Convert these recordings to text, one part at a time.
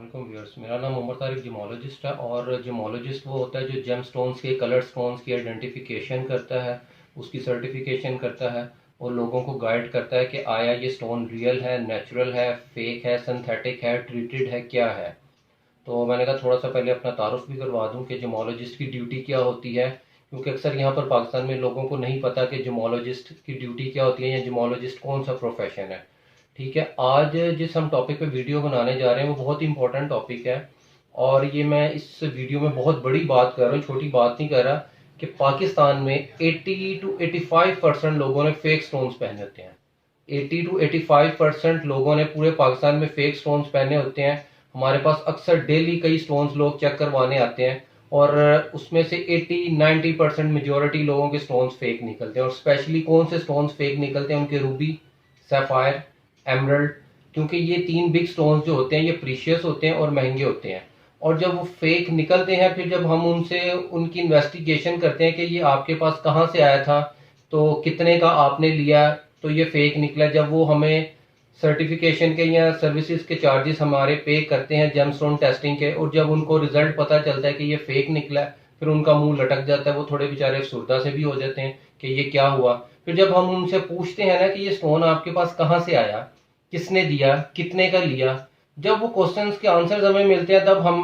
अस्सलाम व्यूअर्स, मेरा नाम उमर तारिक जिमोलॉजिस्ट है। और जिमोलॉजिस्ट वो होता है जो जेम स्टोन्स के कलर स्टोन्स की आइडेंटिफिकेशन करता है, उसकी सर्टिफिकेशन करता है और लोगों को गाइड करता है कि आया ये स्टोन रियल है, नेचुरल है, फेक है, सिंथेटिक है, ट्रीटेड है, क्या है। तो मैंने कहा थोड़ा सा पहले अपना तारुफ भी करवा दूं कि जिमोलॉजिस्ट की ड्यूटी क्या होती है, क्योंकि अक्सर यहाँ पर पाकिस्तान में लोगों को नहीं पता कि जिमोलॉजिस्ट की ड्यूटी क्या होती है या जिमोलॉजिस्ट कौन सा प्रोफेशन है। ठीक है, आज जिस हम टॉपिक पे वीडियो बनाने जा रहे हैं वो बहुत ही इंपॉर्टेंट टॉपिक है। और ये मैं इस वीडियो में बहुत बड़ी बात कर रहा हूँ, छोटी बात नहीं कर रहा, कि पाकिस्तान में 80 to 85% लोगों ने फेक स्टोन्स पहने होते हैं। 80 to 85% लोगों ने पूरे पाकिस्तान में फेक स्टोन्स पहने होते हैं। हमारे पास अक्सर डेली कई स्टोन्स लोग चेक करवाने आते हैं और उसमें से 80-90% मेजोरिटी लोगों के स्टोन्स फेक निकलते हैं। और स्पेशली कौन से स्टोन्स फेक निकलते हैं, उनके रूबी, सैफायर, एमरल्ड, क्योंकि ये तीन बिग स्टोन्स जो होते हैं ये प्रीशियस होते हैं और महंगे होते हैं। और जब वो फेक निकलते हैं, फिर जब हम उनसे उनकी इन्वेस्टिगेशन करते हैं कि ये आपके पास कहाँ से आया था, तो कितने का आपने लिया, तो ये फेक निकला। जब वो हमें सर्टिफिकेशन के या सर्विसेज के चार्जेस हमारे पे करते हैं जेमस्टोन टेस्टिंग के, और जब उनको रिजल्ट पता चलता है कि ये फेक निकला है, फिर उनका मुंह लटक जाता है। वो थोड़े बेचारे अफसुर्दा से भी हो जाते हैं कि ये क्या हुआ। फिर जब हम उनसे पूछते हैं ना कि ये स्टोन आपके पास कहाँ से आया, किसने दिया, कितने का लिया, जब वो क्वेश्चंस के आंसर्स हमें मिलते हैं तब हम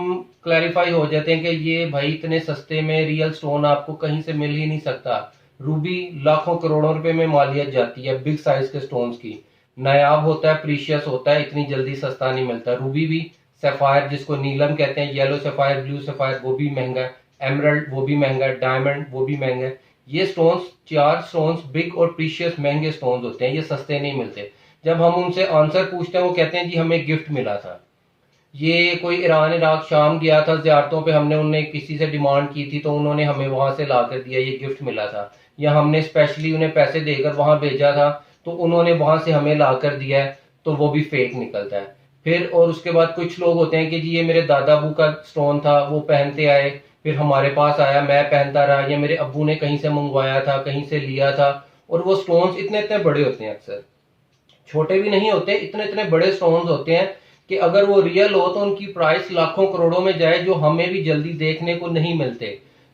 क्लैरिफाई हो जाते हैं कि ये भाई इतने सस्ते में रियल स्टोन आपको कहीं से मिल ही नहीं सकता। रूबी लाखों करोड़ों रुपए में मालियत जाती है बिग साइज के स्टोन्स की। नायाब होता है, प्रीशियस होता है, इतनी जल्दी सस्ता नहीं मिलता। रूबी भी, सैफायर जिसको नीलम कहते हैं, येलो सैफायर, ब्लू सैफायर, वो भी महंगा है। एमरल्ड वो भी महंगा है। डायमंड वो भी महंगा है। ये स्टोन्स, चार स्टोन्स बिग और प्रीशियस महंगे स्टोन्स होते हैं, ये सस्ते नहीं मिलते। जब हम उनसे आंसर पूछते हैं वो कहते हैं जी हमें गिफ्ट मिला था, ये कोई ईरान इराक शाम गया था ज़ियारतों पे, हमने उन्हें किसी से डिमांड की थी तो उन्होंने हमें वहां से ला कर दिया, ये गिफ्ट मिला था। या हमने स्पेशली उन्हें पैसे देकर वहां भेजा था तो उन्होंने वहां से हमें ला कर दिया है, तो वो भी फेक निकलता है। फिर और उसके बाद कुछ लोग होते हैं कि जी ये मेरे दादा अबू का स्टोन था, वो पहनते आए, फिर हमारे पास आया, मैं पहनता रहा, या मेरे अब्बू ने कहीं से मंगवाया था, कहीं से लिया था। और वो स्टोन्स इतने इतने बड़े होते हैं, अक्सर छोटे भी नहीं होते, इतने इतने बड़े स्टोन्स होते हैं कि अगर वो रियल हो तो उनकी प्राइस लाखों करोड़ों में जाए, जो हमें भी जल्दी देखने को नहीं मिलते।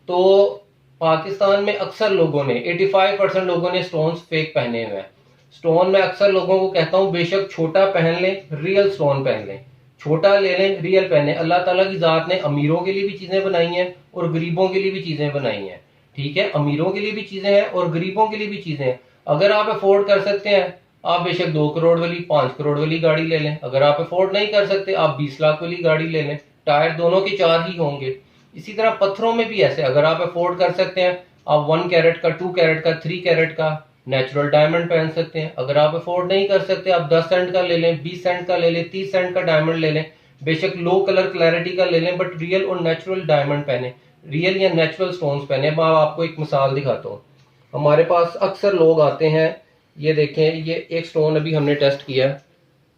तो पाकिस्तान में अक्सर लोगों ने, 85% लोगों ने स्टोन्स फेक पहने हुए हैं। स्टोन में अक्सर लोगों को कहता हूं बेशक छोटा पहन लें, रियल स्टोन पहन लें, छोटा ले लें, रियल पहने। अल्लाह ताला की जात ने अमीरों के लिए भी चीजें बनाई हैं और गरीबों के लिए भी चीजें बनाई हैं। ठीक है, अमीरों के लिए भी चीजें हैं और गरीबों के लिए भी चीजें हैं। अगर आप अफोर्ड कर सकते हैं, आप बेशक 2 करोड़ वाली, 5 करोड़ वाली गाड़ी ले लें। अगर आप अफोर्ड नहीं कर सकते, आप 20 लाख वाली गाड़ी ले लें, टायर दोनों के 4 ही होंगे। इसी तरह पत्थरों में भी ऐसे, अगर आप अफोर्ड कर सकते हैं, आप 1 कैरेट का, 2 कैरेट का, 3 कैरेट का नेचुरल डायमंड पहन सकते हैं। अगर आप अफोर्ड नहीं कर सकते, आप 10 सेंट का ले लें, 20 सेंट का ले लें, 30 सेंट का डायमंड ले लें, बेशक लो कलर क्लैरिटी का ले लें, बट रियल और नेचुरल डायमंड पहने, रियल या नेचुरल स्टोन्स पहने। मैं आपको एक मिसाल दिखाता हूँ। हमारे पास अक्सर लोग आते हैं, ये देखें, ये एक स्टोन अभी हमने टेस्ट किया,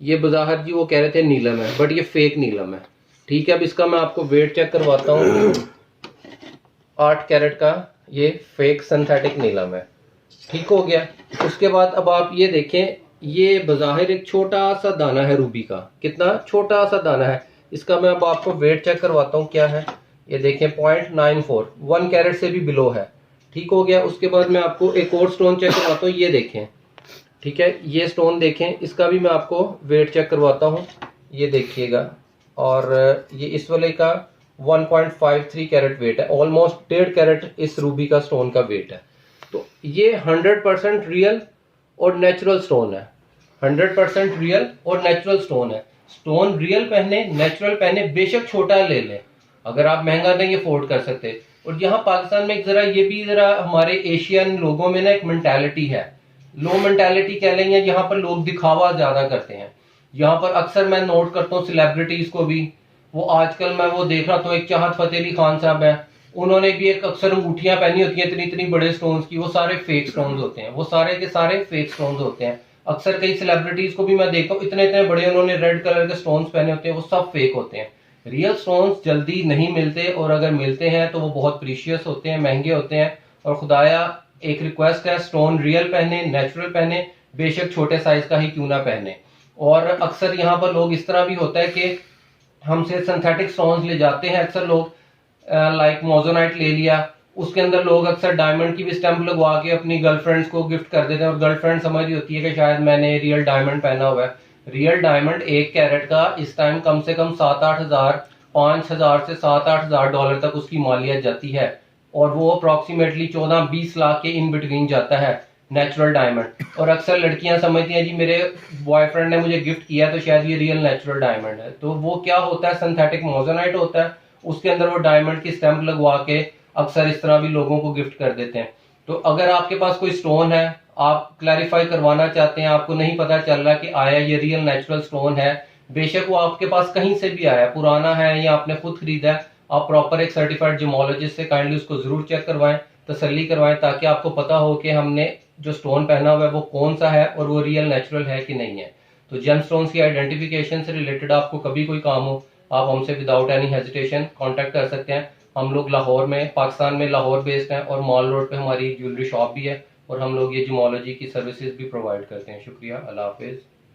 ये बज़ाहिर जी वो कह रहे थे नीलम है, बट ये फेक नीलम है। ठीक है, अब इसका मैं आपको वेट चेक करवाता हूँ। 8 कैरेट का ये फेक सिंथेटिक नीलम है। ठीक हो गया। उसके बाद अब आप ये देखें, ये बज़ाहिर एक छोटा सा दाना है रूबी का, कितना छोटा सा दाना है। इसका मैं अब आपको वेट चेक करवाता हूँ क्या है। ये देखें 0.94, 1 कैरेट से भी बिलो है। ठीक हो गया। उसके बाद मैं आपको एक और स्टोन चेक करवाता हूँ, ये देखें। ठीक है, ये स्टोन देखें, इसका भी मैं आपको वेट चेक करवाता हूँ, ये देखिएगा। और ये इस वाले का 1.53 कैरेट वेट है, ऑलमोस्ट 1.5 कैरेट इस रूबी का स्टोन का वेट है। तो ये 100% रियल और नेचुरल स्टोन है। 100% रियल और नेचुरल स्टोन है। स्टोन रियल पहने, नेचुरल पहने, बेशक छोटा ले लें अगर आप महंगा नहीं अफोर्ड कर सकते। और यहाँ पाकिस्तान में एक जरा ये भी जरा हमारे एशियन लोगों में ना एक मेंटालिटी है, लो मेंटालिटी कह लेंगे, यहाँ पर लोग दिखावा ज्यादा करते हैं। यहाँ पर अक्सर मैं नोट करता हूँ सेलिब्रिटीज को भी, वो आजकल मैं वो देख रहा था, एक चाहत फतेह अली खान साहब है, उन्होंने भी एक अक्सर अंगूठियां पहनी होती हैं इतनी इतनी बड़े स्टोन्स की, वो सारे फेक स्टोन्स होते हैं, वो सारे के सारे फेक स्टोन्स होते हैं। अक्सर कई सेलिब्रिटीज को भी मैं देखता हूँ इतने इतने बड़े उन्होंने रेड कलर के स्टोन्स पहने होते हैं, वो सब फेक होते हैं। रियल स्टोन्स जल्दी नहीं मिलते, और अगर मिलते हैं तो वो बहुत प्रीशियस होते हैं, महंगे होते हैं। और खुदाया एक रिक्वेस्ट है, स्टोन रियल पहने, नेचुरल पहने, बेशक छोटे साइज का ही क्यों ना पहने। और अक्सर यहाँ पर लोग इस तरह भी होता है कि हमसे सिंथेटिक स्टोन्स ले जाते हैं अक्सर लोग, लाइक मोजोनाइट ले लिया, उसके अंदर लोग अक्सर डायमंड की भी स्टैंप लगवा के अपनी गर्लफ्रेंड्स को गिफ्ट कर देते हैं, और गर्लफ्रेंड समझ रही होती है कि शायद मैंने रियल डायमंड पहना हुआ है। रियल डायमंड 1 कैरेट का इस टाइम कम से कम 7-8 हज़ार, 5,000 से 7-8 हज़ार डॉलर तक उसकी मालियत जाती है, और वो अप्रॉक्सीमेटली 14-20 लाख के इन बिटवीन जाता है नेचुरल डायमंड। और अक्सर लड़कियां समझती हैं जी मेरे बॉयफ्रेंड ने मुझे गिफ्ट किया तो शायद ये रियल नेचुरल डायमंड है, तो वो क्या होता है, सिंथेटिक मोजोनाइट होता है, उसके अंदर वो डायमंड की स्टैंप लगवा के अक्सर इस तरह भी लोगों को गिफ्ट कर देते हैं। तो अगर आपके पास कोई स्टोन है, आप क्लैरिफाई करवाना चाहते हैं, आपको नहीं पता चल रहा कि आया ये रियल नेचुरल स्टोन है, बेशक वो आपके पास कहीं से भी आया, पुराना है या आपने खुद खरीदा है, आप प्रॉपर एक सर्टिफाइड जियोलॉजिस्ट से काइंडली उसको जरूर चेक करवाएं, तसल्ली करवाएं, ताकि आपको पता हो कि हमने जो स्टोन पहना हुआ है वो कौन सा है और वो रियल नेचुरल है कि नहीं है। तो जेम स्टोन्स की आइडेंटिफिकेशन से रिलेटेड आपको कभी कोई काम हो, आप हमसे विदाउट एनी हेजिटेशन कांटेक्ट कर सकते हैं। हम लोग लाहौर में, पाकिस्तान में लाहौर बेस्ड हैं, और मॉल रोड पे हमारी ज्वेलरी शॉप भी है, और हम लोग ये जियोलॉजी की सर्विसेज भी प्रोवाइड करते हैं। शुक्रिया, अल्लाह हाफिज़।